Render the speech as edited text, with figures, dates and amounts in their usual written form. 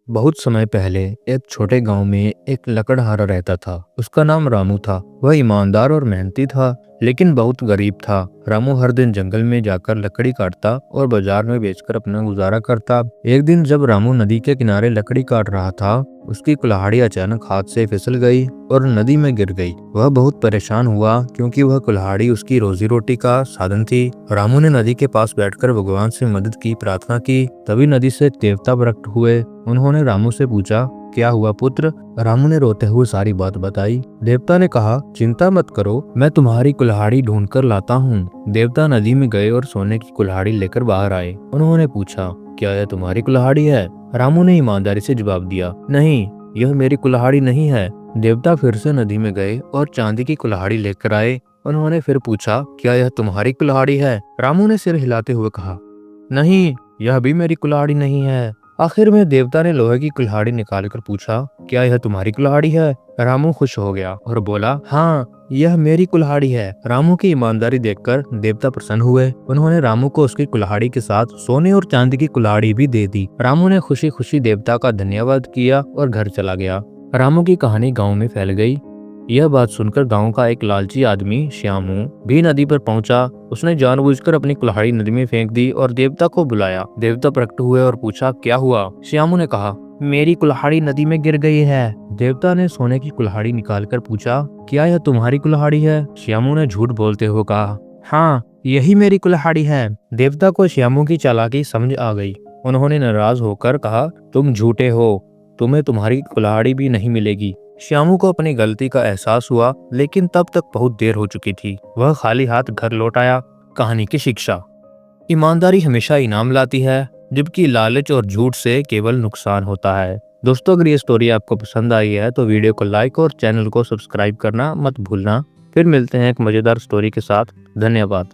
बहुत समय पहले एक छोटे गांव में एक लकड़हारा रहता था। उसका नाम रामू था। वह ईमानदार और मेहनती था, लेकिन बहुत गरीब था। रामू हर दिन जंगल में जाकर लकड़ी काटता और बाजार में बेचकर अपना गुजारा करता। एक दिन जब रामू नदी के किनारे लकड़ी काट रहा था, उसकी कुल्हाड़ी अचानक हाथ से फिसल गई और नदी में गिर गई। वह बहुत परेशान हुआ क्योंकि वह कुल्हाड़ी उसकी रोजी रोटी का साधन थी। रामू ने नदी के पास बैठकर भगवान से मदद की प्रार्थना की। तभी नदी से देवता प्रकट हुए। उन्होंने रामू से पूछा, क्या हुआ पुत्र? रामू ने रोते हुए सारी बात बताई। देवता ने कहा, चिंता मत करो, मैं तुम्हारी कुल्हाड़ी ढूंढ कर लाता हूँ। देवता नदी में गए और सोने की कुल्हाड़ी लेकर बाहर आए। उन्होंने पूछा, क्या यह तुम्हारी कुल्हाड़ी है? रामू ने ईमानदारी से जवाब दिया, नहीं, यह मेरी कुल्हाड़ी नहीं है। देवता फिर से नदी में गए और चांदी की कुल्हाड़ी लेकर आए। उन्होंने फिर पूछा, क्या यह तुम्हारी कुल्हाड़ी है? रामू ने सिर हिलाते हुए कहा, नहीं, यह भी मेरी कुल्हाड़ी नहीं है। आखिर में देवता ने लोहे की कुल्हाड़ी निकालकर पूछा, क्या यह तुम्हारी कुल्हाड़ी है? रामू खुश हो गया और बोला, हाँ, यह मेरी कुल्हाड़ी है। रामू की ईमानदारी देखकर देवता प्रसन्न हुए। उन्होंने रामू को उसकी कुल्हाड़ी के साथ सोने और चांदी की कुल्हाड़ी भी दे दी। रामू ने खुशी खुशी देवता का धन्यवाद किया और घर चला गया। रामू की कहानी गाँव में फैल गई। यह बात सुनकर गांव का एक लालची आदमी श्यामू भी नदी पर पहुंचा। उसने जानबूझकर अपनी कुल्हाड़ी नदी में फेंक दी और देवता को बुलाया। देवता प्रकट हुए और पूछा, क्या हुआ? श्यामू ने कहा, मेरी कुल्हाड़ी नदी में गिर गई है। देवता ने सोने की कुल्हाड़ी निकालकर पूछा, क्या यह तुम्हारी कुल्हाड़ी है? श्यामू ने झूठ बोलते हुए कहा, हाँ, यही मेरी कुल्हाड़ी है। देवता को श्यामू की चालाकी समझ आ गई। उन्होंने नाराज होकर कहा, तुम झूठे हो, तुम्हें तुम्हारी कुल्हाड़ी भी नहीं मिलेगी। श्यामू को अपनी गलती का एहसास हुआ, लेकिन तब तक बहुत देर हो चुकी थी। वह खाली हाथ घर लौट आया। कहानी की शिक्षा, ईमानदारी हमेशा इनाम लाती है, जबकि लालच और झूठ से केवल नुकसान होता है। दोस्तों, अगर ये स्टोरी आपको पसंद आई है तो वीडियो को लाइक और चैनल को सब्सक्राइब करना मत भूलना। फिर मिलते हैं एक मजेदार स्टोरी के साथ। धन्यवाद।